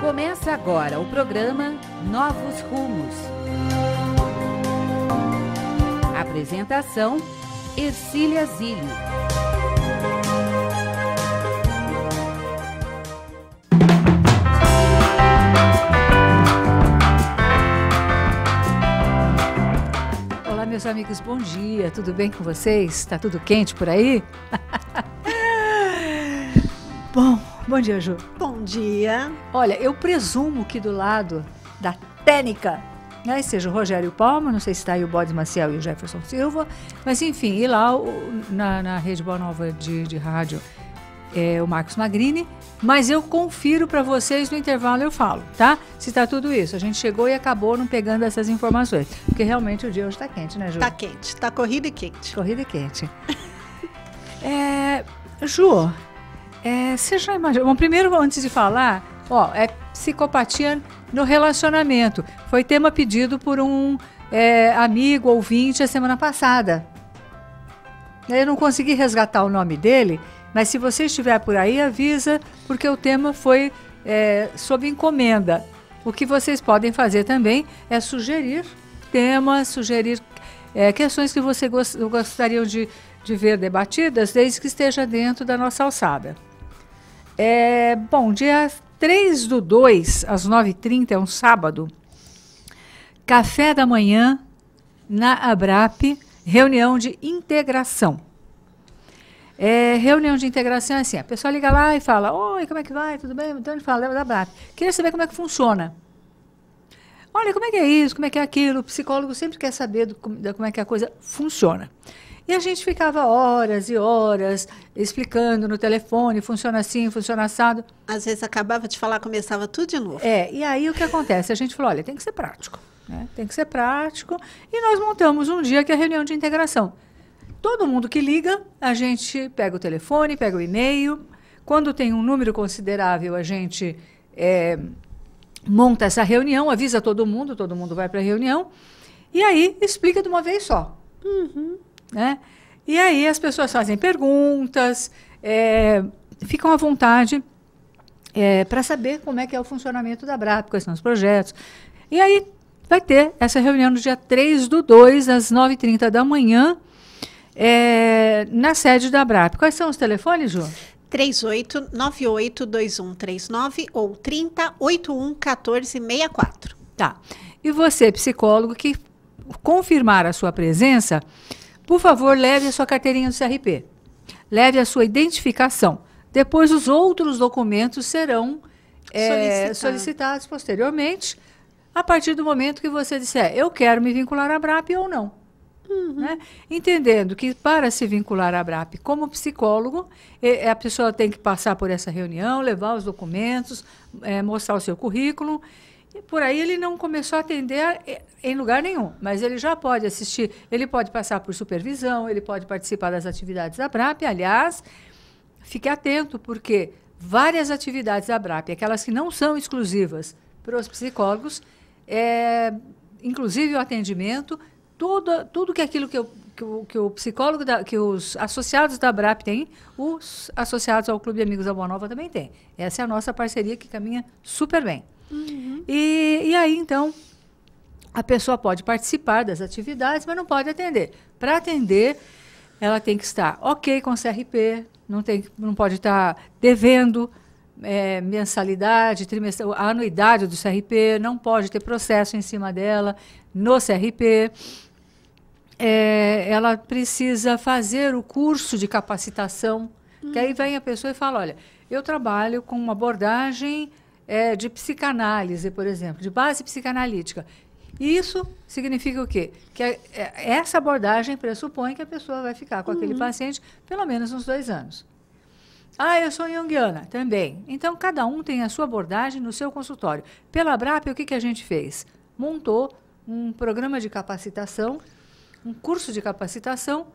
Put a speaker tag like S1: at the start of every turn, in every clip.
S1: Começa agora o programa Novos Rumos. Apresentação, Ercília Zilli.
S2: Olá, meus amigos, bom dia. Tudo bem com vocês? Está tudo quente por aí? Bom dia, Ju.
S3: Bom dia.
S2: Olha, eu presumo que do lado da técnica, né, seja o Rogério Palma, não sei se está aí o Bodes Maciel e o Jefferson Silva, mas enfim, e lá na Rede Boa Nova de rádio o Marcos Magrini, mas eu confiro para vocês no intervalo, eu falo, tá? Se está tudo isso. A gente chegou e acabou não pegando essas informações, porque realmente o dia hoje está quente, né, Ju?
S3: Está quente, está corrida e quente.
S2: Corrida e quente. Ju, você já imaginou? Bom, primeiro, antes de falar, psicopatia no relacionamento. Foi tema pedido por um amigo ouvinte a semana passada. Eu não consegui resgatar o nome dele, mas se você estiver por aí, avisa, porque o tema foi sob encomenda. O que vocês podem fazer também é sugerir temas, sugerir questões que vocês gostariam de ver debatidas, desde que esteja dentro da nossa alçada. Dia 3/2, às 9h30, é um sábado, café da manhã na ABRAP, reunião de integração. Reunião de integração é assim, a pessoa liga lá e fala: oi, como é que vai, tudo bem? Então ele fala, da ABRAP. Queria saber como é que funciona. Olha, como é que é isso, como é que é aquilo? O psicólogo sempre quer saber como é que a coisa funciona. E a gente ficava horas e horas explicando no telefone, funciona assim, funciona assado.
S3: Às vezes acabava de falar, começava tudo de novo.
S2: E aí o que acontece? A gente falou, olha, tem que ser prático, né? Tem que ser prático. E nós montamos um dia que é a reunião de integração. Todo mundo que liga, a gente pega o telefone, pega o e-mail. Quando tem um número considerável, a gente monta essa reunião, avisa todo mundo vai para a reunião. E aí explica de uma vez só.
S3: Uhum.
S2: Né? E aí as pessoas fazem perguntas, ficam à vontade para saber como é que é o funcionamento da ABRAP, quais são os projetos. E aí vai ter essa reunião no dia 3/2, às 9h30 da manhã, na sede da ABRAP. Quais são os telefones, Ju?
S3: 38982139 ou 30811464.
S2: Tá. E você, psicólogo, que confirmar a sua presença, por favor, leve a sua carteirinha do CRP. Leve a sua identificação. Depois, os outros documentos serão solicitados posteriormente, a partir do momento que você disser, eu quero me vincular à ABRAP ou não.
S3: Uhum.
S2: Né? Entendendo que, para se vincular à ABRAP como psicólogo, a pessoa tem que passar por essa reunião, levar os documentos, mostrar o seu currículo. E por aí ele não começou a atender em lugar nenhum, mas ele já pode assistir, ele pode passar por supervisão, ele pode participar das atividades da ABRAP. Aliás, fique atento, porque várias atividades da ABRAP, aquelas que não são exclusivas para os psicólogos, inclusive o atendimento, tudo que aquilo que o psicólogo, que os associados da ABRAP têm, os associados ao Clube de Amigos da Boa Nova também têm. Essa é a nossa parceria que caminha super bem.
S3: Uhum.
S2: E aí, então, a pessoa pode participar das atividades, mas não pode atender. Para atender, ela tem que estar ok com o CRP, não pode estar devendo mensalidade, trimestral, a anuidade do CRP, não pode ter processo em cima dela no CRP. Ela precisa fazer o curso de capacitação, que aí vem a pessoa e fala, olha, eu trabalho com uma abordagem de psicanálise, por exemplo, de base psicanalítica. Isso significa o quê? Que essa abordagem pressupõe que a pessoa vai ficar com aquele paciente pelo menos uns 2 anos. Eu sou junguiana também. Então, cada um tem a sua abordagem no seu consultório. Pela ABRAP, o que a gente fez? Montou um programa de capacitação, um curso de capacitação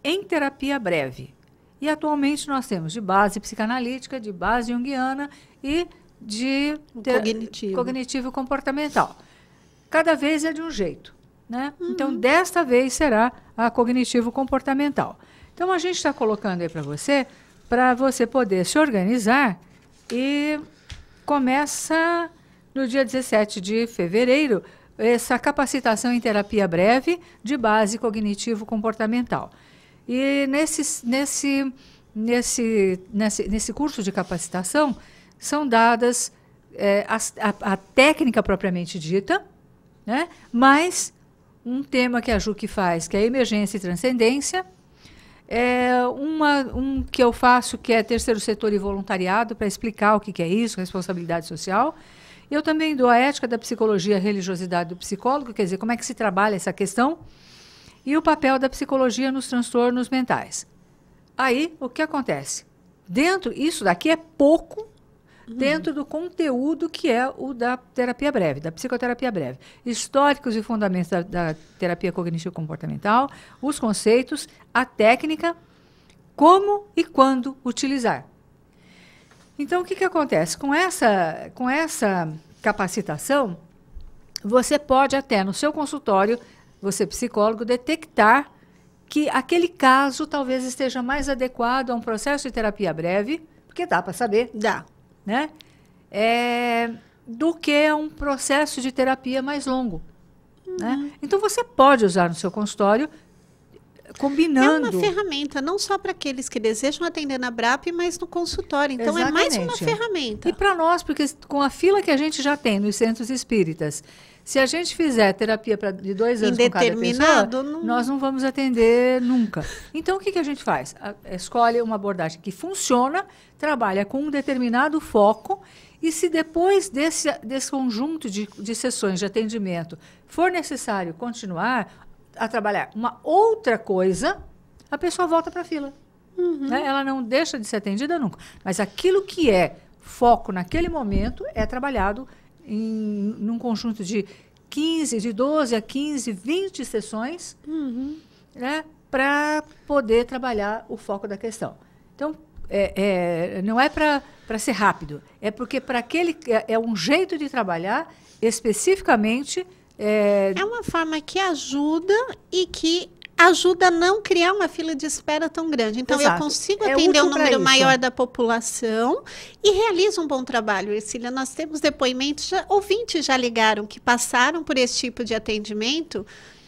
S2: em terapia breve. E, atualmente, nós temos de base psicanalítica, de base junguiana e de cognitivo comportamental. Cada vez é de um jeito, né? Então, desta vez será a cognitivo comportamental. Então, a gente está colocando aí para você poder se organizar e começa no dia 17 de fevereiro essa capacitação em terapia breve de base cognitivo-comportamental. E nesse curso de capacitação são dadas a técnica propriamente dita, né? Mais um tema que a JUC faz, que é emergência e transcendência, um que eu faço, que é terceiro setor e voluntariado, para explicar o que é isso, responsabilidade social. Eu também dou a ética da psicologia e a religiosidade do psicólogo, quer dizer, como é que se trabalha essa questão, e o papel da psicologia nos transtornos mentais. Aí, o que acontece? Isso daqui é pouco dentro do conteúdo que é o da terapia breve, da psicoterapia breve. Históricos e fundamentos da terapia cognitivo-comportamental, os conceitos, a técnica, como e quando utilizar. Então, o que acontece? Com essa capacitação, você pode até no seu consultório, você psicólogo, detectar que aquele caso talvez esteja mais adequado a um processo de terapia breve, porque dá para saber.
S3: Dá.
S2: Né? Do que um processo de terapia mais longo. Né? Então, você pode usar no seu consultório, combinando.
S3: É uma ferramenta, não só para aqueles que desejam atender na BRAP, mas no consultório. Então,
S2: Exatamente.
S3: é mais uma ferramenta.
S2: E para nós, porque com a fila que a gente já tem nos centros espíritas, se a gente fizer terapia de 2 anos com cada pessoa, nós não vamos atender nunca. Então, o que a gente faz? Escolhe uma abordagem que funciona, trabalha com um determinado foco, e se depois desse conjunto de sessões de atendimento for necessário continuar a trabalhar uma outra coisa, a pessoa volta para a fila. Né? Ela não deixa de ser atendida nunca. Mas aquilo que é foco naquele momento é trabalhado num conjunto de 12 a 15, 20 sessões, né, para poder trabalhar o foco da questão. Então, não é para ser rápido, é porque para aquele é um jeito de trabalhar especificamente.
S3: É uma forma que ajuda e que ajuda a não criar uma fila de espera tão grande. Então,
S2: Exato.
S3: eu consigo atender um número
S2: isso.
S3: maior da população e realizo um bom trabalho. Ercília, nós temos depoimentos, ouvintes já ligaram, que passaram por esse tipo de atendimento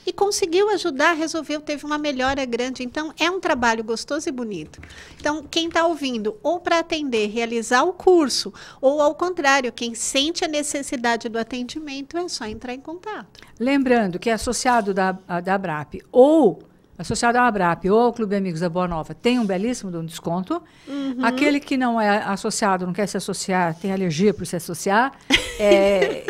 S3: e conseguiu ajudar, resolveu, teve uma melhora grande. Então, é um trabalho gostoso e bonito. Então, quem está ouvindo, ou para atender, realizar o curso, ou ao contrário, quem sente a necessidade do atendimento, é só entrar em contato.
S2: Lembrando que é associado da BRAP ou associado à BRAP ou ao Clube Amigos da Boa Nova tem um belíssimo desconto. Aquele que não é associado, não quer se associar, tem alergia por se associar,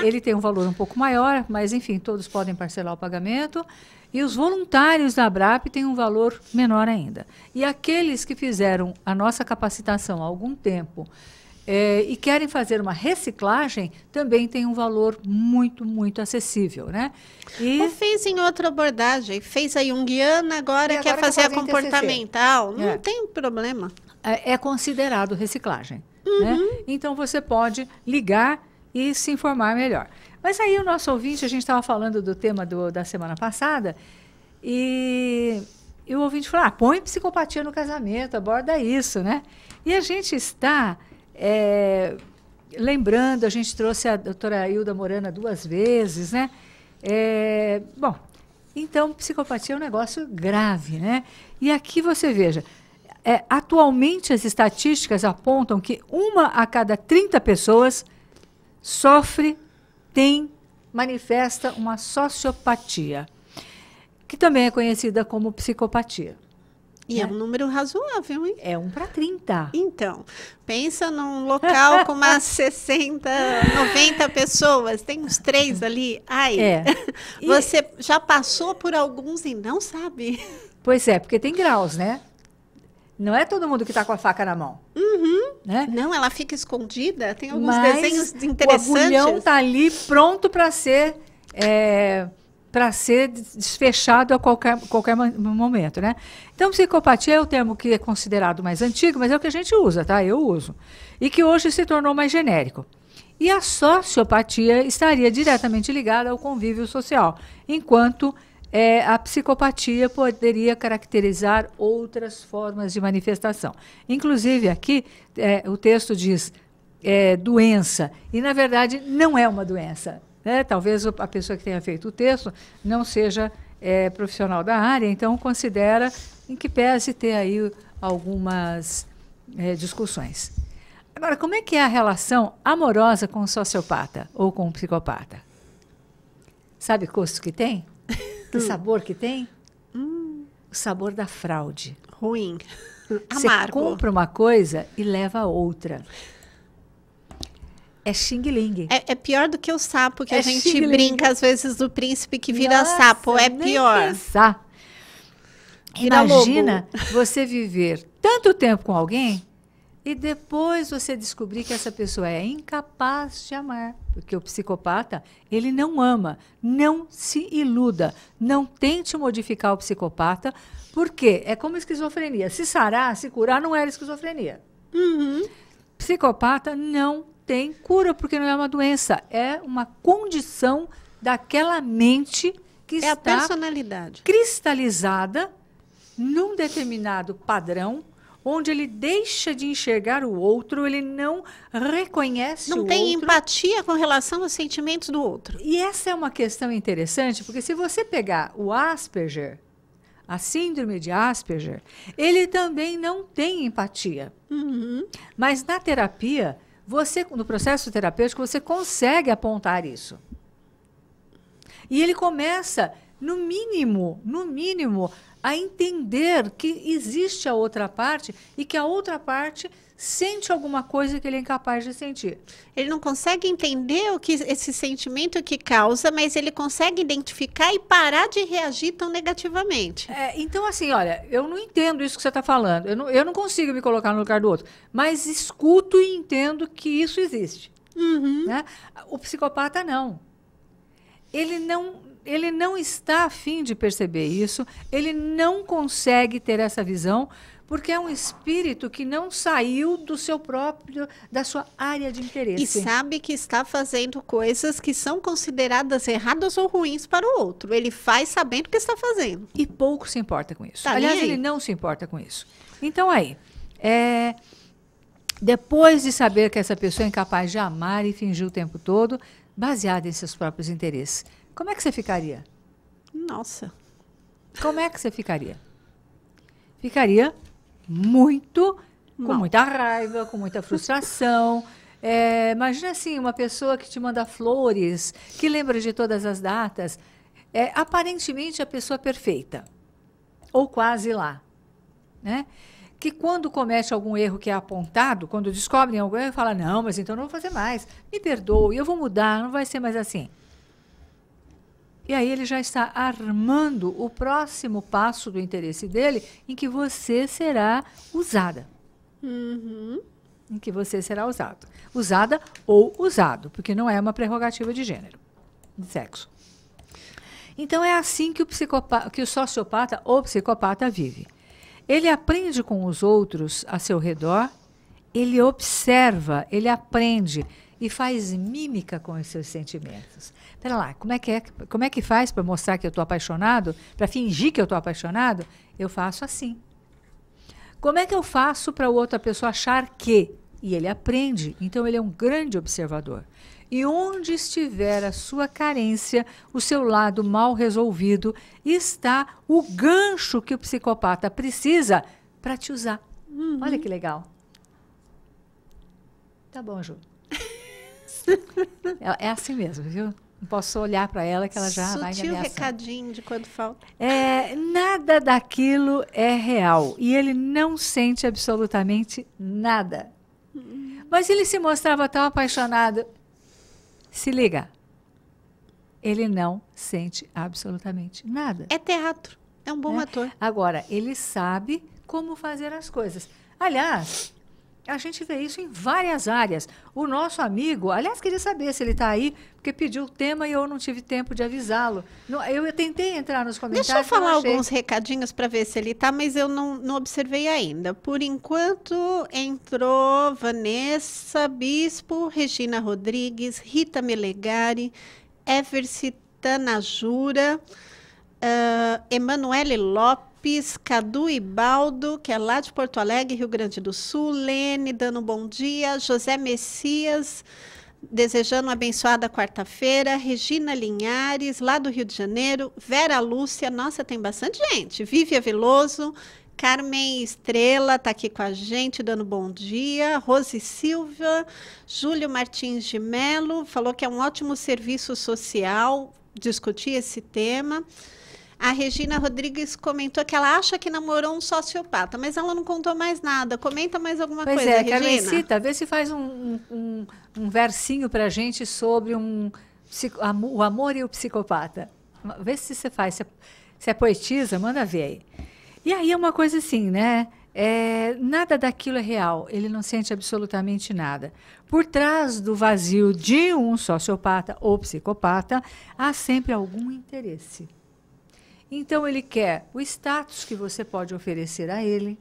S2: ele tem um valor um pouco maior, mas, enfim, todos podem parcelar o pagamento. E os voluntários da BRAP têm um valor menor ainda. E aqueles que fizeram a nossa capacitação há algum tempo e querem fazer uma reciclagem, também tem um valor muito, muito acessível, né?
S3: Ou fez em outra abordagem, fez a junguiana, agora quer fazer a comportamental, não tem problema.
S2: É considerado reciclagem, né? Então, você pode ligar e se informar melhor. Mas aí o nosso ouvinte, a gente estava falando do tema da semana passada, e o ouvinte falou, põe psicopatia no casamento, aborda isso, né? E a gente está... lembrando, a gente trouxe a doutora Hilda Morana 2 vezes, né? Bom, então, psicopatia é um negócio grave, né? E aqui você veja, atualmente as estatísticas apontam que 1 a cada 30 pessoas manifesta uma sociopatia, que também é conhecida como psicopatia.
S3: E é um número razoável, hein?
S2: É 1 para 30.
S3: Então, pensa num local com umas 60, 90 pessoas, tem uns 3 ali. Ai, você já passou por alguns e não sabe.
S2: Pois é, porque tem graus, né? Não é todo mundo que está com a faca na mão. Né?
S3: Não, ela fica escondida, tem alguns desenhos interessantes.
S2: O agulhão está ali pronto para ser... para ser desfechado a qualquer momento, né? Então, psicopatia é o termo que é considerado mais antigo, mas é o que a gente usa, tá? Eu uso. E que hoje se tornou mais genérico. E a sociopatia estaria diretamente ligada ao convívio social, enquanto a psicopatia poderia caracterizar outras formas de manifestação. Inclusive, aqui, o texto diz... doença. E, na verdade, não é uma doença. Né? Talvez a pessoa que tenha feito o texto não seja profissional da área, então considera em que pese ter aí algumas discussões. Agora, como é que é a relação amorosa com o sociopata ou com o psicopata? Sabe o gosto que tem? Que sabor que tem? O sabor da fraude.
S3: Ruim.
S2: Você
S3: Amargo.
S2: compra uma coisa e leva a outra. É xing-ling.
S3: É pior do que o sapo, que a gente
S2: xing-ling.
S3: brinca às vezes do príncipe que vira
S2: Nossa,
S3: sapo. É
S2: nem
S3: pior.
S2: pensar.
S3: Vira
S2: Imagina
S3: lobo.
S2: você viver tanto tempo com alguém e depois você descobrir que essa pessoa é incapaz de amar. Porque o psicopata, ele não ama. Não se iluda. Não tente modificar o psicopata, porque é como esquizofrenia. Se sarar, se curar, não era esquizofrenia.
S3: Uhum.
S2: Psicopata não tem cura, porque não é uma doença. É uma condição daquela mente que
S3: É a
S2: está
S3: personalidade.
S2: cristalizada num determinado padrão, onde ele deixa de enxergar o outro, ele não reconhece o
S3: Não tem
S2: outro.
S3: empatia com relação aos sentimentos do outro.
S2: E essa é uma questão interessante, porque se você pegar o Asperger, a síndrome de Asperger, ele também não tem empatia.
S3: Uhum.
S2: Mas na terapia, no processo terapêutico, você consegue apontar isso. E ele começa, no mínimo, a entender que existe a outra parte e que a outra parte sente alguma coisa que ele é incapaz de sentir.
S3: Ele não consegue entender o que esse sentimento que causa, mas ele consegue identificar e parar de reagir tão negativamente.
S2: Então, assim, olha, eu não entendo isso que você está falando. Eu não consigo me colocar no lugar do outro. Mas escuto e entendo que isso existe.
S3: Uhum.
S2: Né? O psicopata, não. Ele não está a fim de perceber isso. Ele não consegue ter essa visão, porque é um espírito que não saiu da sua área de interesse.
S3: E sabe que está fazendo coisas que são consideradas erradas ou ruins para o outro. Ele faz sabendo o que está fazendo.
S2: E pouco se importa com isso.
S3: Tá
S2: Aliás,
S3: nem aí.
S2: ele não se importa com isso. Então, aí, depois de saber que essa pessoa é incapaz de amar e fingir o tempo todo, baseada em seus próprios interesses, como é que você ficaria?
S3: Nossa.
S2: Como é que você ficaria? Ficaria com
S3: Mal.
S2: muita raiva, com muita frustração. Imagina assim, uma pessoa que te manda flores, que lembra de todas as datas. Aparentemente a pessoa perfeita, ou quase lá. Né? Que quando comete algum erro que é apontado, quando descobrem algum erro, fala, não, mas então não vou fazer mais. Me perdoe, eu vou mudar, não vai ser mais assim. E aí ele já está armando o próximo passo do interesse dele, em que você será usada.
S3: Uhum.
S2: Em que você será usado. Usada ou usado, porque não é uma prerrogativa de gênero, de sexo. Então é assim que o sociopata ou psicopata vive. Ele aprende com os outros a seu redor, ele observa, ele aprende e faz mímica com os seus sentimentos. Espera lá, como é que faz para mostrar que eu estou apaixonado? Para fingir que eu estou apaixonado? Eu faço assim. Como é que eu faço para outra pessoa achar que? E ele aprende, então ele é um grande observador. E onde estiver a sua carência, o seu lado mal resolvido, está o gancho que o psicopata precisa para te usar. Olha que legal. Tá bom, Ju. É assim mesmo, viu? Não posso olhar para ela que ela já vai me
S3: Sutil
S2: ameaçar.
S3: recadinho de quando falta.
S2: Nada daquilo é real. E ele não sente absolutamente nada. Mas ele se mostrava tão apaixonado. Se liga. Ele não sente absolutamente nada.
S3: É teatro. É um bom ator.
S2: Agora, ele sabe como fazer as coisas. Aliás, a gente vê isso em várias áreas. O nosso amigo, aliás, queria saber se ele está aí, porque pediu o tema e eu não tive tempo de avisá-lo. Eu tentei entrar nos comentários.
S3: Deixa eu falar
S2: não achei.
S3: alguns recadinhos para ver se ele está, mas eu não observei ainda. Por enquanto, entrou Vanessa Bispo, Regina Rodrigues, Rita Melegari, Everci Tanajura, Emanuele Lopes, Lopes, Cadu e Baldo, que é lá de Porto Alegre, Rio Grande do Sul, Lene, dando um bom dia, José Messias, desejando uma abençoada quarta-feira, Regina Linhares, lá do Rio de Janeiro, Vera Lúcia, nossa, tem bastante gente, Vívia Veloso, Carmen Estrela está aqui com a gente, dando bom dia. Rose Silva, Júlio Martins de Melo, falou que é um ótimo serviço social discutir esse tema. A Regina Rodrigues comentou que ela acha que namorou um sociopata, mas ela não contou mais nada. Comenta mais alguma coisa, Regina.
S2: Carmencita, vê se faz um versinho para a gente sobre o amor e o psicopata. Vê se você faz. Se é poetisa, manda ver aí. E aí é uma coisa assim, né? Nada daquilo é real, ele não sente absolutamente nada. Por trás do vazio de um sociopata ou psicopata, há sempre algum interesse. Então, ele quer o status que você pode oferecer a ele,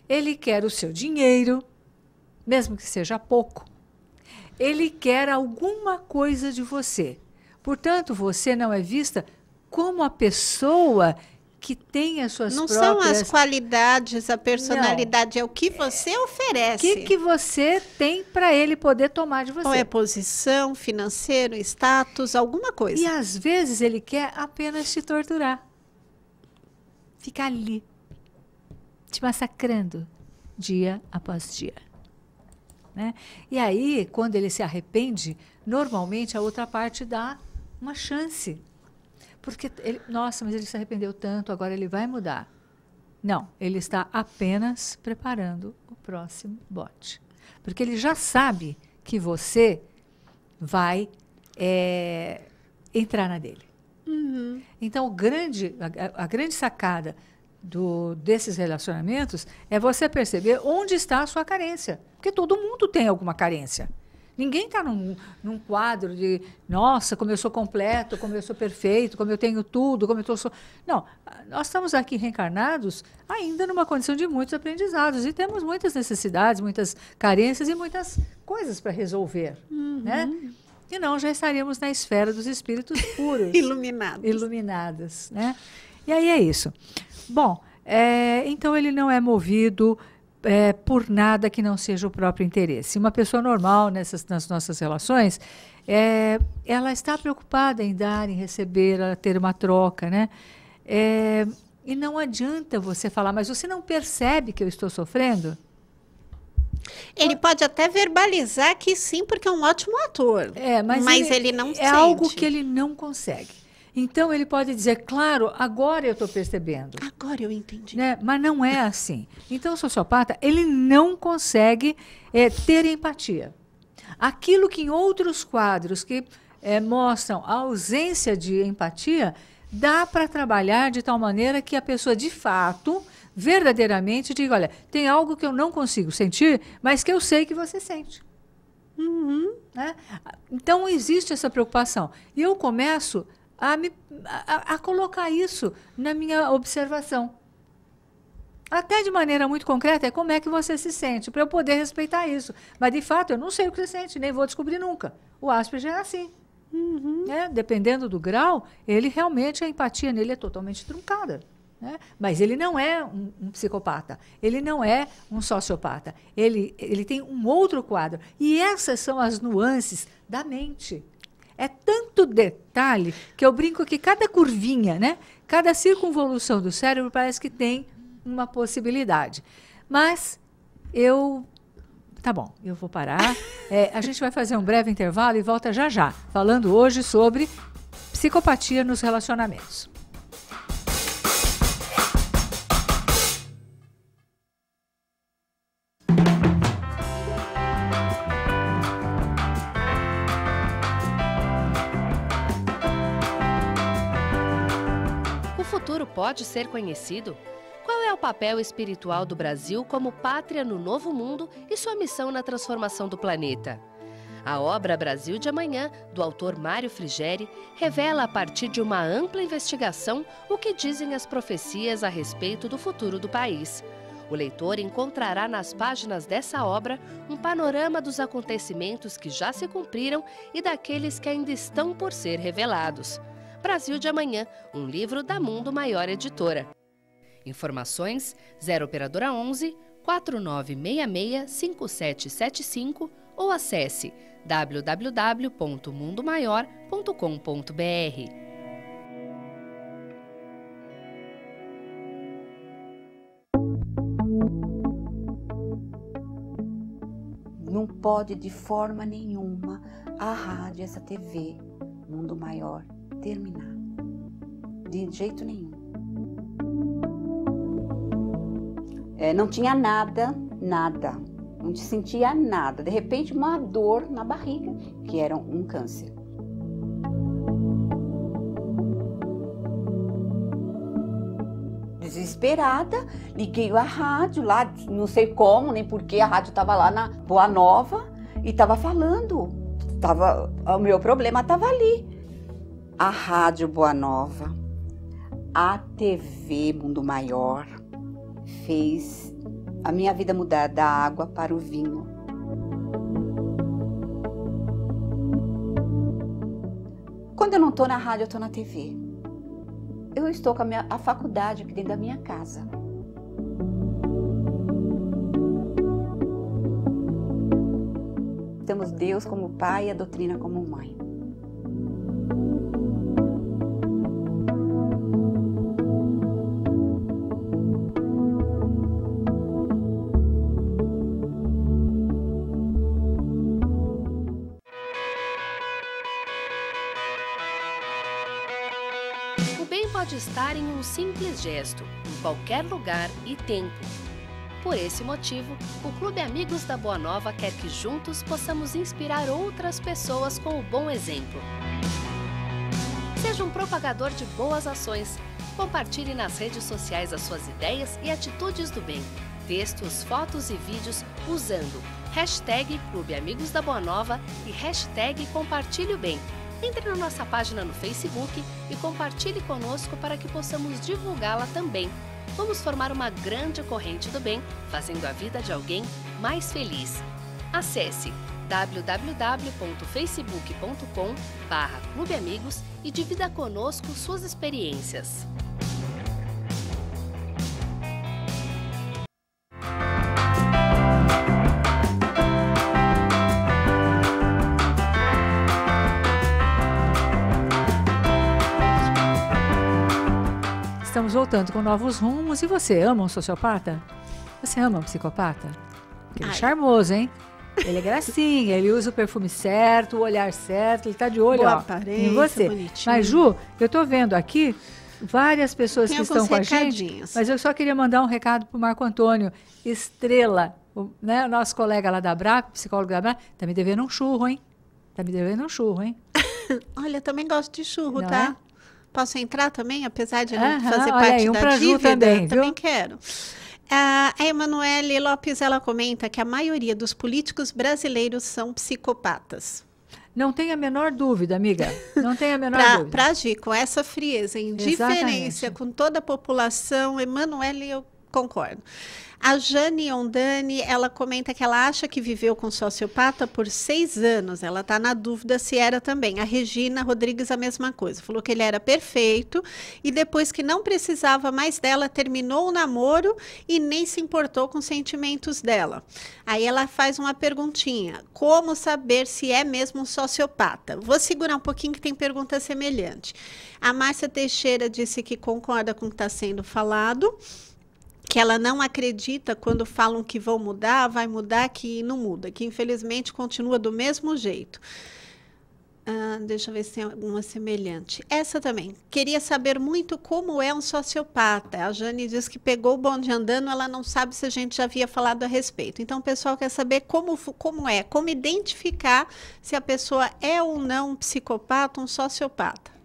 S2: ele quer o seu dinheiro, mesmo que seja pouco, ele quer alguma coisa de você. Portanto, você não é vista como a pessoa que tem as suas
S3: não
S2: próprias...
S3: Não são as qualidades, a personalidade, não. É o que você oferece.
S2: O que você tem para ele poder tomar de você.
S3: Ou é posição, financeiro, status, alguma coisa.
S2: E às vezes ele quer apenas te torturar. Ficar ali, te massacrando, dia após dia. Né? E aí, quando ele se arrepende, normalmente a outra parte dá uma chance. Porque, nossa, mas ele se arrependeu tanto, agora ele vai mudar. Não, ele está apenas preparando o próximo bote. Porque ele já sabe que você vai entrar na dele.
S3: Uhum.
S2: Então, a grande sacada desses relacionamentos é você perceber onde está a sua carência. Porque todo mundo tem alguma carência. Ninguém está num quadro de, nossa, como eu sou completo, como eu sou perfeito, como eu tenho tudo, como eu estou... Não, nós estamos aqui reencarnados ainda numa condição de muitos aprendizados e temos muitas necessidades, muitas carências e muitas coisas para resolver, né? E não, já estaríamos na esfera dos espíritos puros. Iluminados, né? E aí é isso. Bom, então ele não é movido... por nada que não seja o próprio interesse. Uma pessoa normal nas nossas relações, ela está preocupada em dar, em receber, a ter uma troca, né? E não adianta você falar, mas você não percebe que eu estou sofrendo?
S3: Ele pode até verbalizar que sim, porque é um ótimo ator.
S2: Mas
S3: ele não sente.
S2: É algo que ele não consegue. Então, ele pode dizer, claro, agora eu estou percebendo.
S3: Agora eu entendi.
S2: Né? Mas não é assim. Então, o sociopata, ele não consegue ter empatia. Aquilo que em outros quadros que mostram a ausência de empatia, dá para trabalhar de tal maneira que a pessoa, de fato, verdadeiramente diga, olha, tem algo que eu não consigo sentir, mas que eu sei que você sente. Né? Então, existe essa preocupação. E eu começo... a colocar isso na minha observação. Até de maneira muito concreta, como é que você se sente, para eu poder respeitar isso. Mas, de fato, eu não sei o que você sente, nem vou descobrir nunca. O Asperger é assim. Dependendo do grau, ele realmente, a empatia nele é totalmente truncada. Né? Mas ele não é um psicopata, ele não é um sociopata. Ele tem um outro quadro. E essas são as nuances da mente. É tanto detalhe que eu brinco que cada curvinha, né, cada circunvolução do cérebro parece que tem uma possibilidade. Mas tá bom, eu vou parar. A gente vai fazer um breve intervalo e volta já já, falando hoje sobre psicopatia nos relacionamentos.
S4: Pode ser conhecido? Qual é o papel espiritual do Brasil como pátria no novo mundo e sua missão na transformação do planeta? A obra Brasil de Amanhã, do autor Mário Frigeri, revela a partir de uma ampla investigação o que dizem as profecias a respeito do futuro do país. O leitor encontrará nas páginas dessa obra um panorama dos acontecimentos que já se cumpriram e daqueles que ainda estão por ser revelados. Brasil de Amanhã, um livro da Mundo Maior Editora. Informações 0 operadora 11 4966 5775 ou acesse www.mundomaior.com.br.
S5: Não pode de forma nenhuma a rádio, essa TV, Mundo Maior, terminar. De jeito nenhum. Não tinha nada. Não sentia nada. De repente, uma dor na barriga, que era um câncer. Desesperada, liguei a rádio lá, não sei como, nem porquê, a rádio estava lá na Boa Nova e estava falando. O meu problema estava ali. A Rádio Boa Nova, a TV Mundo Maior, fez a minha vida mudar da água para o vinho. Quando eu não estou na rádio, eu estou na TV. Eu estou com a faculdade aqui dentro da minha casa. Temos Deus como pai e a doutrina como mãe.
S4: Pode estar em um simples gesto, em qualquer lugar e tempo. Por esse motivo, o Clube Amigos da Boa Nova quer que juntos possamos inspirar outras pessoas com o bom exemplo. Seja um propagador de boas ações. Compartilhe nas redes sociais as suas ideias e atitudes do bem. Textos, fotos e vídeos usando hashtag Clube Amigos da Boa Nova e hashtag Compartilhe o Bem. Entre na nossa página no Facebook e compartilhe conosco para que possamos divulgá-la também. Vamos formar uma grande corrente do bem, fazendo a vida de alguém mais feliz. Acesse www.facebook.com/Clube Amigos e divida conosco suas experiências.
S2: Estamos voltando com novos rumos. E você ama um sociopata? Você ama um psicopata? Ele é charmoso, hein? Ele é gracinha, ele usa o perfume certo, o olhar certo, ele tá de olho em você. Bonitinho. Mas, Ju, eu tô vendo aqui várias pessoas que estão com a gente, mas eu só queria mandar um recado pro Marco Antônio Estrela, o nosso colega lá da BRAP, psicólogo da BRAP, tá me devendo um churro, hein?
S3: Olha, eu também gosto de churro, não tá? É? Posso entrar também, apesar de não fazer
S2: olha
S3: parte
S2: aí,
S3: da dívida?
S2: Também
S3: quero. A Emanuele Lopes, ela comenta que a maioria dos políticos brasileiros são psicopatas.
S2: Não tem a menor dúvida, amiga. Não tem a menor dúvida.
S3: Para agir com essa frieza, indiferença com toda a população, Emanuele, eu concordo. A Jane Ondani, ela comenta que ela acha que viveu com sociopata por 6 anos. Ela está na dúvida se era também. A Regina Rodrigues, a mesma coisa. Falou que ele era perfeito e depois que não precisava mais dela, terminou o namoro e nem se importou com os sentimentos dela. Aí ela faz uma perguntinha. Como saber se é mesmo um sociopata? Vou segurar um pouquinho que tem pergunta semelhante. A Márcia Teixeira disse que concorda com o que está sendo falado, que ela não acredita quando falam que vão mudar, vai mudar, que não muda, que infelizmente continua do mesmo jeito. Deixa eu ver se tem alguma semelhante. Essa também. Queria saber muito como é um sociopata. A Jane diz que pegou o bonde andando, ela não sabe se a gente já havia falado a respeito. Então, o pessoal quer saber como identificar se a pessoa é ou não um psicopata, um sociopata.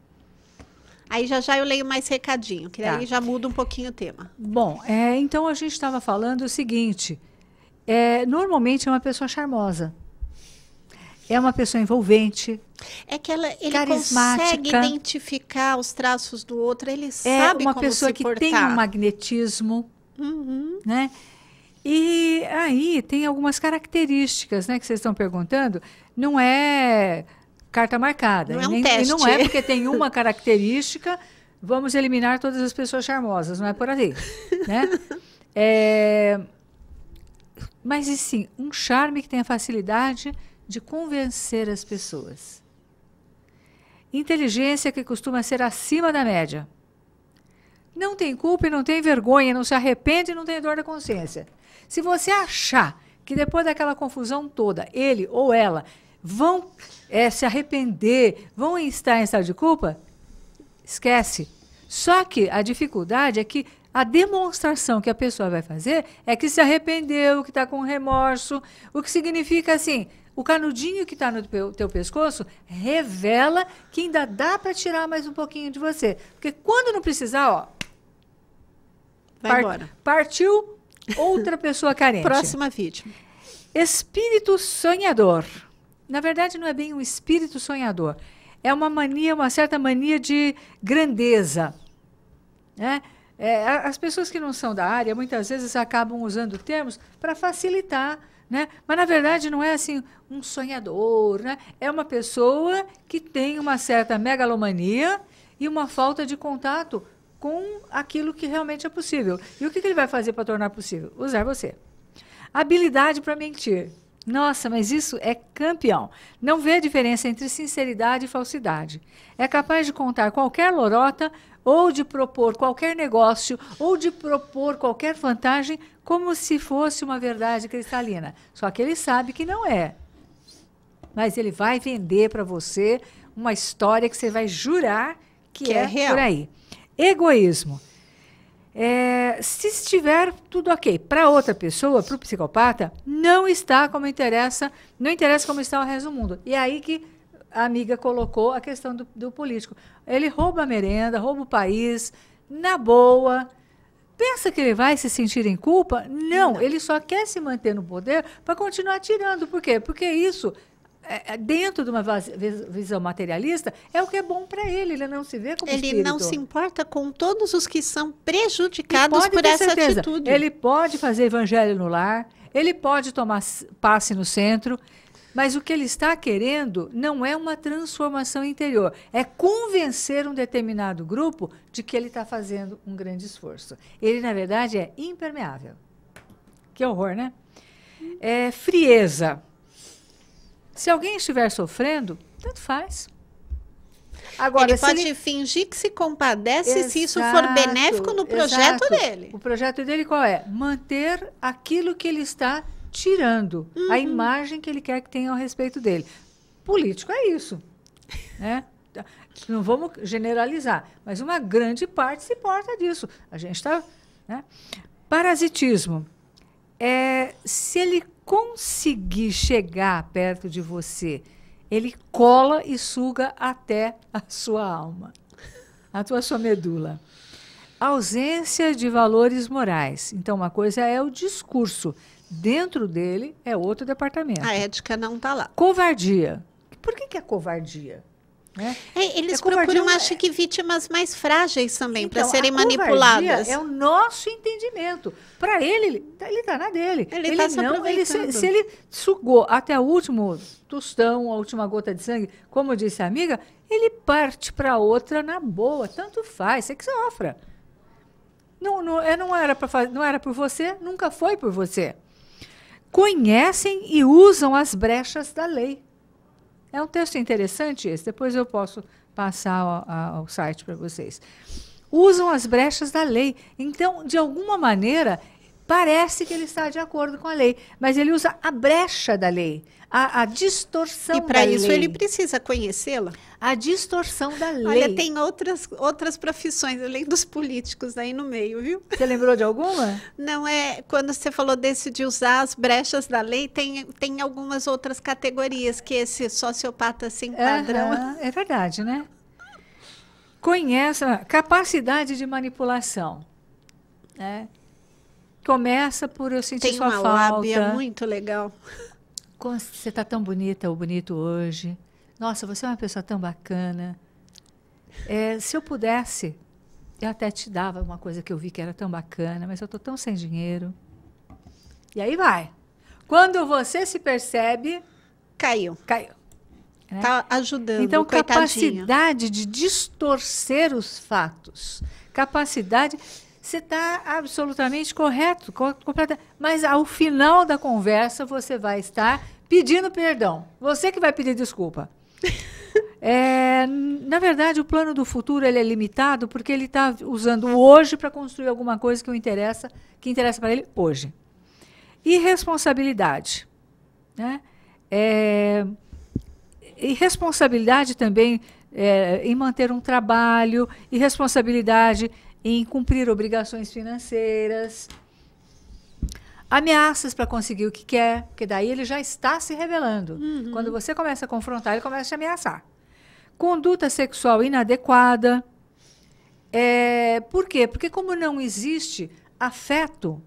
S3: Aí já eu leio mais recadinho, que aí já muda um pouquinho o tema.
S2: Bom, então a gente estava falando o seguinte, normalmente é uma pessoa charmosa, é uma pessoa envolvente,
S3: que ele
S2: carismática,
S3: consegue identificar os traços do outro, ele sabe
S2: uma
S3: como
S2: pessoa
S3: se
S2: que
S3: portar.
S2: Tem um magnetismo, né? E aí tem algumas características, né, que vocês estão perguntando, não é carta marcada.
S3: Não é um teste.
S2: E não é porque tem uma característica, vamos eliminar todas as pessoas charmosas, não é por aí, né? Mas, e sim, um charme que tem a facilidade de convencer as pessoas. Inteligência que costuma ser acima da média. Não tem culpa e não tem vergonha, não se arrepende e não tem dor da consciência. Se você achar que depois daquela confusão toda, ele ou ela vão se arrepender, vão estar em estado de culpa, esquece. Só que a dificuldade é que a demonstração que a pessoa vai fazer é que se arrependeu, que está com remorso, o que significa assim, o canudinho que está no teu pescoço revela que ainda dá para tirar mais um pouquinho de você. Porque quando não precisar, ó,
S3: vai embora.
S2: Partiu outra pessoa carente.
S3: Próxima vítima.
S2: Espírito sonhador. Na verdade, não é bem um espírito sonhador. É uma mania, uma certa mania de grandeza, né? As pessoas que não são da área, muitas vezes acabam usando termos para facilitar, né? Mas, na verdade, não é assim um sonhador, né? É uma pessoa que tem uma certa megalomania e uma falta de contato com aquilo que realmente é possível. E o que ele vai fazer para tornar possível? Usar você. Habilidade para mentir. Nossa, mas isso é campeão. Não vê a diferença entre sinceridade e falsidade. É capaz de contar qualquer lorota ou de propor qualquer negócio ou de propor qualquer vantagem como se fosse uma verdade cristalina. Só que ele sabe que não é. Mas ele vai vender para você uma história que você vai jurar que é
S3: real.
S2: Por aí. Egoísmo. Se estiver tudo ok para outra pessoa, para o psicopata, não está como interessa, não interessa como está o resto do mundo. E é aí que a amiga colocou a questão do político. Ele rouba a merenda, rouba o país, na boa. Pensa que ele vai se sentir em culpa? Não, ele só quer se manter no poder para continuar tirando. Por quê? Porque isso, dentro de uma visão materialista, é o que é bom para ele. Ele não se vê como espírito.
S3: Ele não se importa com todos os que são prejudicados por essa
S2: certeza.
S3: atitude.
S2: Ele pode fazer evangelho no lar, ele pode tomar passe no centro, mas o que ele está querendo não é uma transformação interior, é convencer um determinado grupo de que ele está fazendo um grande esforço. Ele, na verdade, é impermeável. Que horror, né? Frieza. Se alguém estiver sofrendo, tanto faz. Agora,
S3: ele pode fingir que se compadece se isso for benéfico no projeto dele.
S2: O projeto dele qual é? Manter aquilo que ele está tirando, a imagem que ele quer que tenha ao respeito dele. Político é isso, né? Não vamos generalizar, mas uma grande parte se porta disso. A gente está, né? Parasitismo. Se ele conseguir chegar perto de você, ele cola e suga até a sua alma, até a sua medula. Ausência de valores morais. Então, uma coisa é o discurso. Dentro dele é outro departamento.
S3: A ética não está lá.
S2: Covardia. Por que é covardia?
S3: Eles procuram, acho que, vítimas mais frágeis também,
S2: então,
S3: para serem manipuladas.
S2: É o nosso entendimento. Para ele está na dele.
S3: Ele está se aproveitando.
S2: Se ele sugou até o último tostão, a última gota de sangue, como disse a amiga, ele parte para outra na boa. Tanto faz, você que sofra. Não era por você, nunca foi por você. Conhecem e usam as brechas da lei. É um texto interessante esse, depois eu posso passar ao site para vocês. Usam as brechas da lei. Então, de alguma maneira, parece que ele está de acordo com a lei, mas ele usa a brecha da lei, a distorção da lei. E
S3: para isso ele precisa conhecê-la.
S2: A distorção da lei.
S3: Olha, tem outras profissões, além dos políticos aí no meio, viu?
S2: Você lembrou de alguma?
S3: Não, quando você falou desse de usar as brechas da lei, tem algumas outras categorias que esse sociopata sem padrão.
S2: É verdade, né? Conhece a capacidade de manipulação. Né? Começa por eu sentir sua falta. Tem uma
S3: lábia muito legal.
S2: Você está tão bonita ou bonito hoje. Nossa, você é uma pessoa tão bacana. Se eu pudesse, eu até te dava uma coisa que eu vi que era tão bacana, mas eu estou tão sem dinheiro. E aí vai. Quando você se percebe...
S3: Caiu.
S2: né?
S3: Tá ajudando,
S2: Então,
S3: coitadinho.
S2: capacidade de distorcer os fatos. Capacidade... Você está absolutamente correto, mas ao final da conversa você vai estar pedindo perdão. Você que vai pedir desculpa. Na verdade, o plano do futuro ele é limitado porque ele está usando o hoje para construir alguma coisa que interessa para ele hoje. Irresponsabilidade, né? Irresponsabilidade também em manter um trabalho, irresponsabilidade em cumprir obrigações financeiras, ameaças para conseguir o que quer, porque daí ele já está se revelando. Quando você começa a confrontar, ele começa a te ameaçar. Conduta sexual inadequada. Por quê? Porque como não existe afeto...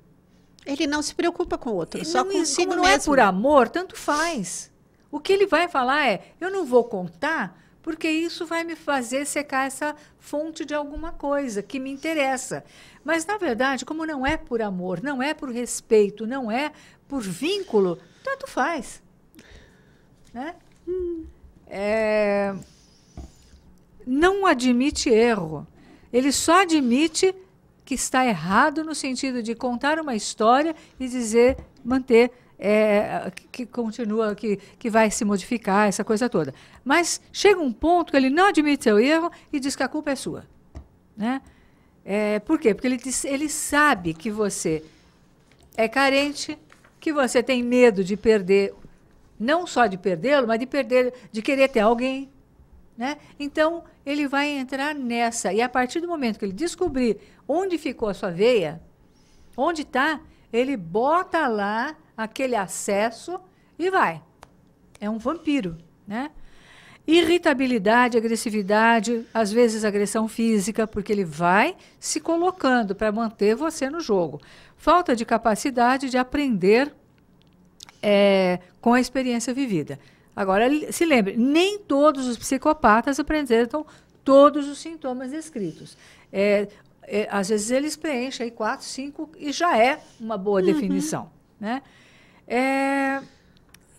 S3: Ele não se preocupa com o outro, só consigo
S2: como não
S3: mesmo.
S2: é por amor, tanto faz. O que ele vai falar eu não vou contar... porque isso vai me fazer secar essa fonte de alguma coisa que me interessa. Mas, na verdade, como não é por amor, não é por respeito, não é por vínculo, tanto faz. Né? Não admite erro. Ele só admite que está errado no sentido de contar uma história e dizer, manter... que continua, que vai se modificar, essa coisa toda. Mas chega um ponto que ele não admite seu erro e diz que a culpa é sua. Né? Por quê? Porque ele sabe que você é carente, que você tem medo de perder, não só de perdê-lo, mas de querer ter alguém. Né? Então, ele vai entrar nessa. E a partir do momento que ele descobrir onde ficou a sua veia, onde está, ele bota lá aquele acesso e vai. É um vampiro, né? Irritabilidade, agressividade, às vezes agressão física, porque ele vai se colocando para manter você no jogo. Falta de capacidade de aprender com a experiência vivida. Agora, se lembre, nem todos os psicopatas apresentam todos os sintomas descritos. Às vezes eles preenchem aí 4, 5 e já é uma boa definição, né?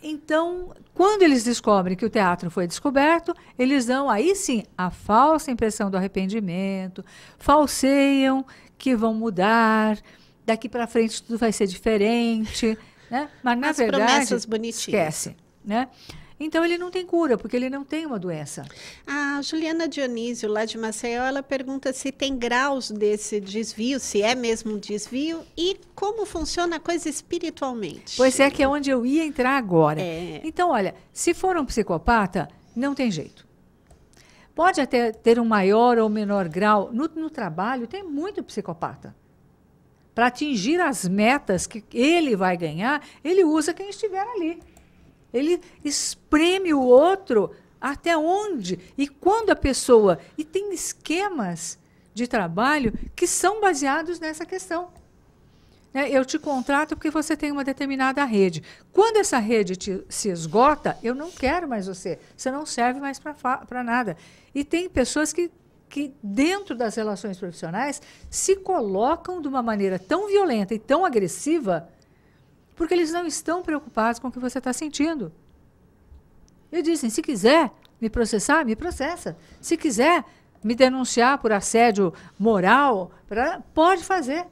S2: Então, quando eles descobrem que o teatro foi descoberto, eles dão, aí sim, a falsa impressão do arrependimento, falseiam que vão mudar, daqui para frente tudo vai ser diferente, né? Mas, na verdade, esquece. Né? Então, ele não tem cura, porque ele não tem uma doença.
S3: A Juliana Dionísio, lá de Maceió, ela pergunta se tem graus desse desvio, se é mesmo um desvio, e como funciona a coisa espiritualmente.
S2: Pois que é onde eu ia entrar agora. Então, olha, se for um psicopata, não tem jeito. Pode até ter um maior ou menor grau. No trabalho, tem muito psicopata. Para atingir as metas que ele vai ganhar, ele usa quem estiver ali. Ele espreme o outro até onde? E quando a pessoa... E tem esquemas de trabalho que são baseados nessa questão. Eu te contrato porque você tem uma determinada rede. Quando essa rede se esgota, eu não quero mais você. Você não serve mais para nada. E tem pessoas que, dentro das relações profissionais, se colocam de uma maneira tão violenta e tão agressiva... porque eles não estão preocupados com o que você está sentindo. Eles dizem, se quiser me processar, me processa. Se quiser me denunciar por assédio moral, pode fazer.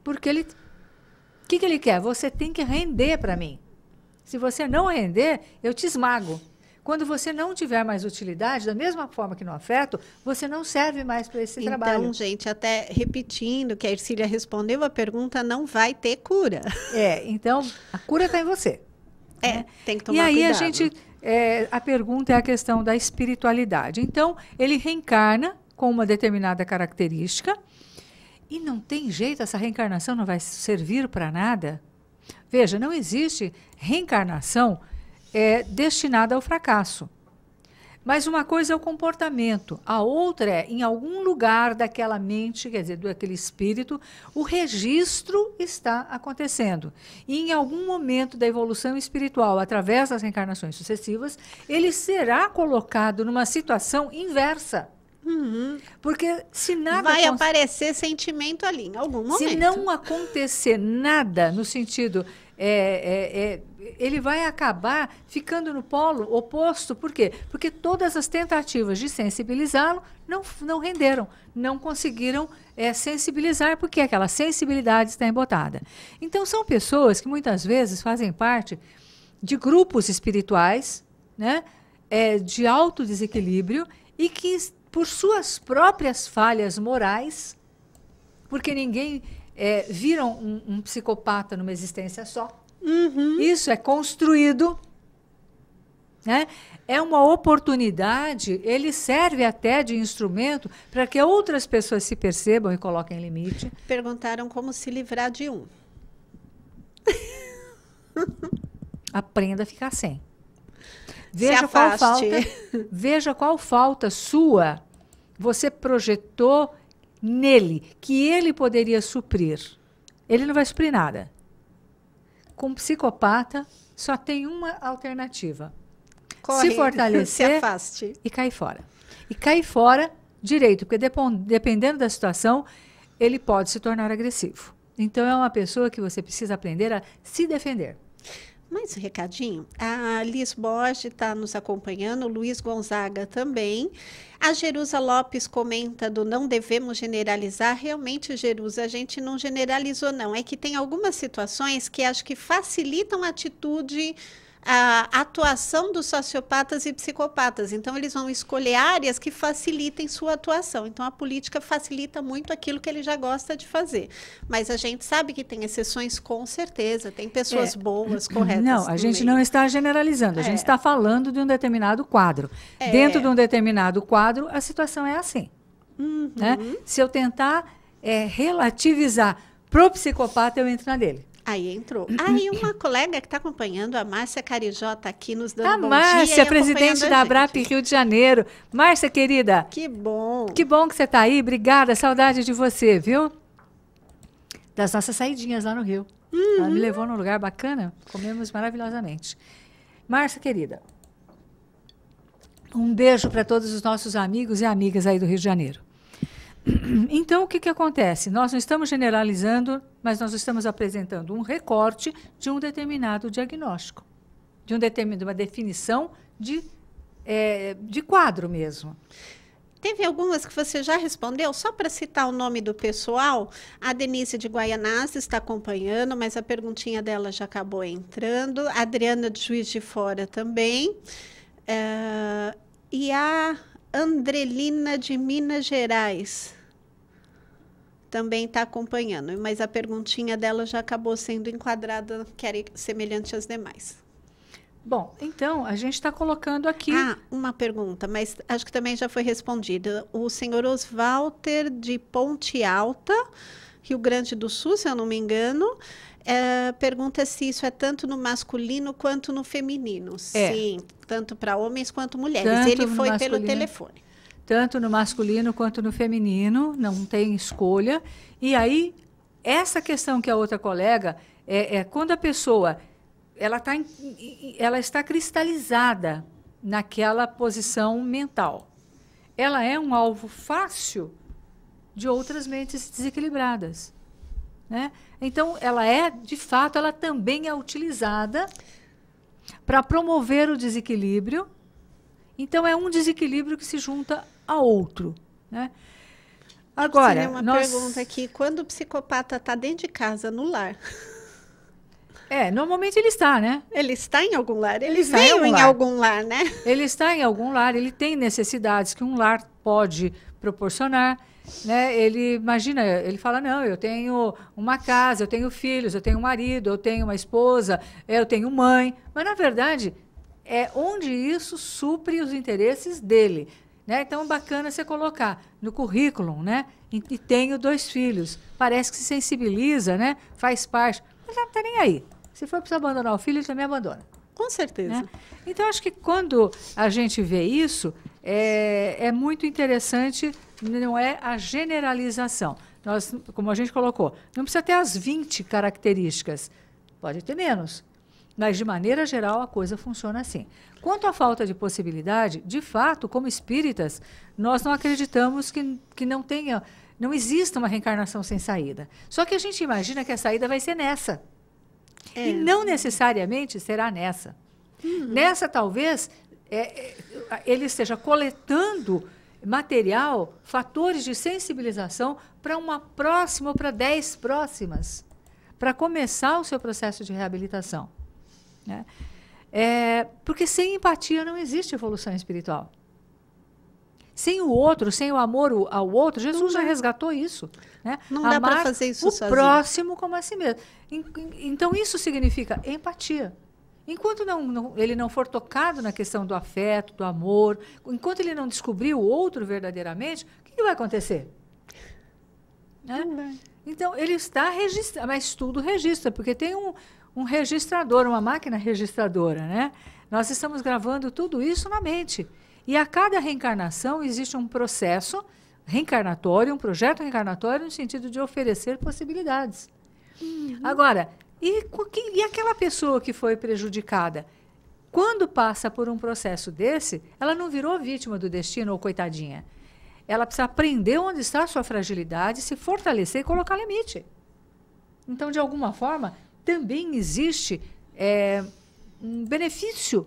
S2: Porque o que ele quer? Você tem que render para mim. Se você não render, eu te esmago. Quando você não tiver mais utilidade, da mesma forma que no afeto, você não serve mais para esse trabalho.
S3: Então, gente, até repetindo que a Ercília respondeu a pergunta, não vai ter cura.
S2: Então, a cura está em você. Né?
S3: Tem que tomar cuidado.
S2: E aí a pergunta é a questão da espiritualidade. Então, ele reencarna com uma determinada característica e não tem jeito, essa reencarnação não vai servir para nada. Veja, não existe reencarnação destinada ao fracasso. Mas uma coisa é o comportamento, a outra é, em algum lugar daquela mente, quer dizer, daquele espírito, o registro está acontecendo. E em algum momento da evolução espiritual, através das reencarnações sucessivas, ele será colocado numa situação inversa. Porque se nada...
S3: Vai aparecer sentimento ali, em algum momento.
S2: Se não acontecer nada no sentido ele vai acabar ficando no polo oposto. Por quê? Porque todas as tentativas de sensibilizá-lo não renderam, não conseguiram sensibilizar, porque aquela sensibilidade está embotada. Então, são pessoas que muitas vezes fazem parte de grupos espirituais, né, de alto desequilíbrio, e que, por suas próprias falhas morais, porque ninguém vira um psicopata numa existência só.
S3: Uhum.
S2: Isso é construído, né? É uma oportunidade, ele serve até de instrumento para que outras pessoas se percebam e coloquem limite.
S3: Perguntaram como se livrar de um.
S2: Aprenda a ficar sem. Veja qual falta sua você projetou nele, que ele poderia suprir. Ele não vai suprir nada. Com um psicopata, só tem uma alternativa.
S3: Corre,
S2: se fortalecer
S3: se afaste.
S2: E cair fora. E cair fora direito, porque dependendo da situação, ele pode se tornar agressivo. Então, é uma pessoa que você precisa aprender a se defender.
S3: Mais um recadinho. A Liz Borges está nos acompanhando, o Luiz Gonzaga também. A Jerusa Lopes comenta do não devemos generalizar. Realmente, Jerusa, a gente não generalizou, não. É que tem algumas situações que acho que facilitam a atitude, a atuação dos sociopatas e psicopatas. Então, eles vão escolher áreas que facilitem sua atuação. Então, a política facilita muito aquilo que ele já gosta de fazer. Mas a gente sabe que tem exceções, com certeza. Tem pessoas boas, corretas.
S2: Não, a gente não está generalizando. A gente está falando de um determinado quadro. Dentro de um determinado quadro, a situação é assim.
S3: Uhum.
S2: Né? Se eu tentar relativizar pro psicopata, eu entro na dele.
S3: Aí entrou. Aí uma colega que está acompanhando, a Márcia Carijó, está aqui nos dando
S2: a
S3: bom
S2: Márcia,
S3: dia.
S2: Presidente da ABRAP Rio de Janeiro. Márcia, querida.
S3: Que bom.
S2: Que bom que você está aí. Obrigada, saudade de você, viu? Das nossas saidinhas lá no Rio. Ela me levou num lugar bacana, comemos maravilhosamente. Márcia, querida, um beijo para todos os nossos amigos e amigas aí do Rio de Janeiro. Então, o que acontece? Nós não estamos generalizando, mas nós estamos apresentando um recorte de um determinado diagnóstico, de uma definição de quadro mesmo.
S3: Teve algumas que você já respondeu, só para citar o nome do pessoal. A Denise de Guaianazes está acompanhando, mas a perguntinha dela já acabou entrando. A Adriana de Juiz de Fora também. E a Andrelina de Minas Gerais também está acompanhando, mas a perguntinha dela já acabou sendo enquadrada, que era semelhante às demais.
S2: Bom, então, a gente está colocando aqui...
S3: uma pergunta, mas acho que também já foi respondida. O senhor Oswalter de Ponte Alta, Rio Grande do Sul, se eu não me engano, pergunta se isso é tanto no masculino quanto no feminino. Sim, tanto para homens quanto mulheres.
S2: Tanto
S3: ele foi pelo telefone.
S2: Tanto no masculino quanto no feminino, não tem escolha. E aí, essa questão que a outra colega, quando a pessoa ela está cristalizada naquela posição mental. Ela é um alvo fácil de outras mentes desequilibradas. Né? Então, de fato, ela também é utilizada para promover o desequilíbrio. Então, é um desequilíbrio que se junta a outro. Né? Agora,
S3: uma pergunta aqui. Quando o psicopata está dentro de casa, no lar...
S2: normalmente ele está, né?
S3: Ele está em algum lar. Ele veio em algum lar, né?
S2: Ele está em algum lar, ele tem necessidades que um lar pode proporcionar. Né? Ele fala, não, eu tenho uma casa, eu tenho filhos, eu tenho um marido, eu tenho uma esposa, eu tenho mãe. Mas, na verdade, é onde isso supre os interesses dele. Né? Então, é bacana você colocar no currículo, né? E tenho 2 filhos. Parece que se sensibiliza, né? Faz parte. Mas não está nem aí. Se for precisar abandonar o filho, ele também abandona.
S3: Com certeza.
S2: Né? Então, acho que quando a gente vê isso, é muito interessante, não é a generalização. Nós, como a gente colocou, não precisa ter as 20 características. Pode ter menos. Mas, de maneira geral, a coisa funciona assim. Quanto à falta de possibilidade, de fato, como espíritas, nós não acreditamos que não exista uma reencarnação sem saída. Só que a gente imagina que a saída vai ser nessa. E não necessariamente será nessa. Nessa, talvez, ele esteja coletando material, fatores de sensibilização para uma próxima ou para 10 próximas, para começar o seu processo de reabilitação. Né? Porque sem empatia não existe evolução espiritual. Sem o outro, sem o amor ao outro, Jesus já resgatou isso. Né?
S3: Não dá para fazer isso sozinho.
S2: O próximo como a si mesmo. Então, isso significa empatia. Enquanto ele não for tocado na questão do afeto, do amor, enquanto ele não descobrir o outro verdadeiramente, o que vai acontecer? Né? Então, ele está registrando, mas tudo registra, porque tem um registrador, uma máquina registradora. Né? Nós estamos gravando tudo isso na mente. E a cada reencarnação existe um processo reencarnatório, um projeto reencarnatório no sentido de oferecer possibilidades. Agora, e aquela pessoa que foi prejudicada? Quando passa por um processo desse, ela não virou vítima do destino ou coitadinha. Ela precisa aprender onde está a sua fragilidade, se fortalecer e colocar limite. Então, de alguma forma, também existe um benefício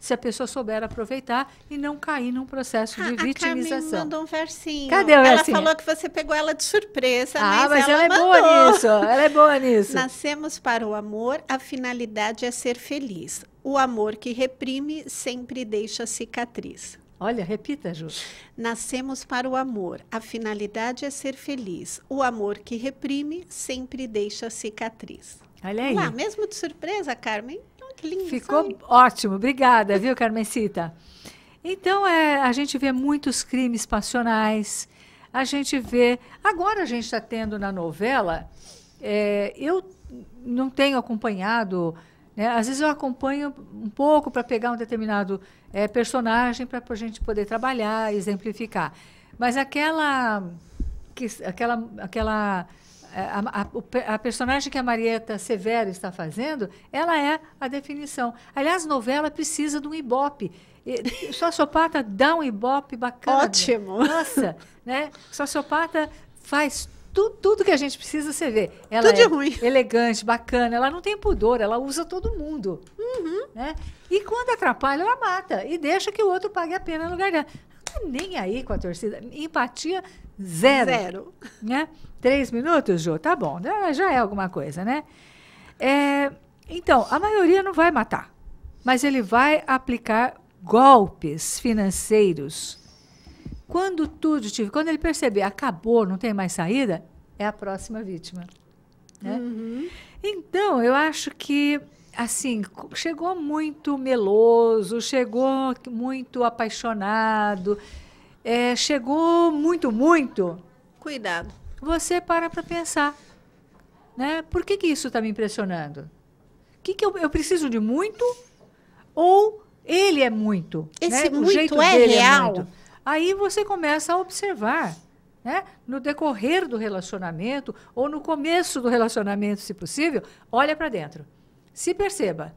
S2: se a pessoa souber aproveitar e não cair num processo de vitimização.
S3: A Carmen mandou um versinho.
S2: Cadê o versinho?
S3: Ela falou que você pegou ela de surpresa,
S2: mas ela é boa nisso. Ela é boa nisso.
S3: Nascemos para o amor, a finalidade é ser feliz. O amor que reprime sempre deixa cicatriz.
S2: Olha, repita, Ju.
S3: Nascemos para o amor, a finalidade é ser feliz. O amor que reprime sempre deixa cicatriz.
S2: Olha aí.
S3: Mesmo de surpresa, Carmen? Que lindo,
S2: ficou
S3: sabe?
S2: Ótimo, obrigada, viu, Carmencita? Então, a gente vê muitos crimes passionais, a gente vê... Agora a gente está tendo na novela, eu não tenho acompanhado, né? Às vezes eu acompanho um pouco para pegar um determinado personagem para a gente poder trabalhar, exemplificar. Mas aquela a personagem que a Marieta Severo está fazendo, ela é a definição. Aliás, novela precisa de um ibope. Sociopata dá um ibope bacana.
S3: Ótimo.
S2: Nossa, né? Sociopata faz tudo que a gente precisa, você vê. Ela
S3: tudo
S2: é
S3: ruim.
S2: Elegante, bacana, ela não tem pudor, ela usa todo mundo. Né? E quando atrapalha, ela mata e deixa que o outro pague a pena no lugar dela. Não tá nem aí com a torcida. Empatia zero. Né? 3 minutos, Jô? Tá bom, já é alguma coisa, né? Então, a maioria não vai matar, mas ele vai aplicar golpes financeiros. Quando ele perceber, acabou, não tem mais saída, é a próxima vítima. Né? Então, eu acho que, assim, chegou muito meloso, chegou muito apaixonado, chegou muito.
S3: Cuidado.
S2: Você para pensar, né? Por que isso está me impressionando? Que eu preciso de muito ou ele é muito?
S3: Esse
S2: né? O
S3: muito
S2: jeito
S3: é
S2: dele
S3: real?
S2: muito. Aí você começa a observar, né? No decorrer do relacionamento ou no começo do relacionamento, se possível, olha para dentro, se perceba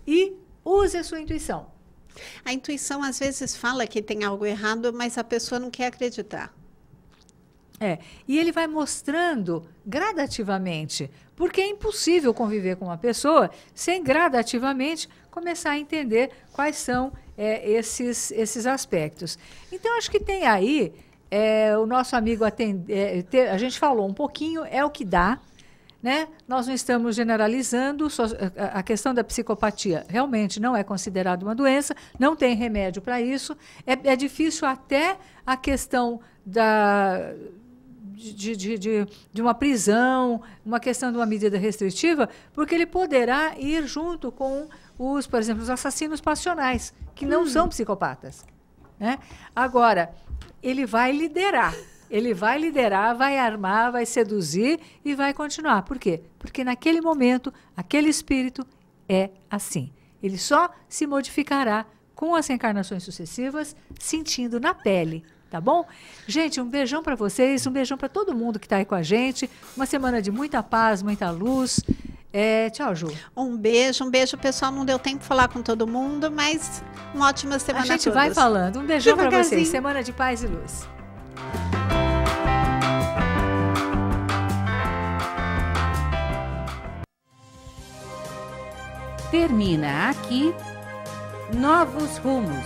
S2: e use a sua intuição.
S3: A intuição às vezes fala que tem algo errado, mas a pessoa não quer acreditar.
S2: E ele vai mostrando gradativamente, porque é impossível conviver com uma pessoa sem gradativamente começar a entender quais são esses aspectos. Então, acho que tem aí o nosso amigo a gente falou um pouquinho, é o que dá, né? Nós não estamos generalizando, a questão da psicopatia realmente não é considerada uma doença, não tem remédio para isso, é difícil até a questão de uma prisão, uma questão de uma medida restritiva, porque ele poderá ir junto com por exemplo, os assassinos passionais, que não são psicopatas. Né? Agora, ele vai liderar, vai armar, vai seduzir e vai continuar. Por quê? Porque naquele momento, aquele espírito é assim. Ele só se modificará com as reencarnações sucessivas, sentindo na pele. Tá bom? Gente, um beijão para vocês, um beijão para todo mundo que está aí com a gente. Uma semana de muita paz, muita luz. Tchau, Ju.
S3: Um beijo, pessoal. Não deu tempo de falar com todo mundo, mas uma ótima semana a
S2: gente
S3: todos.
S2: vai falando. Um beijão para vocês. Semana de paz e luz.
S1: Termina aqui Novos Rumos.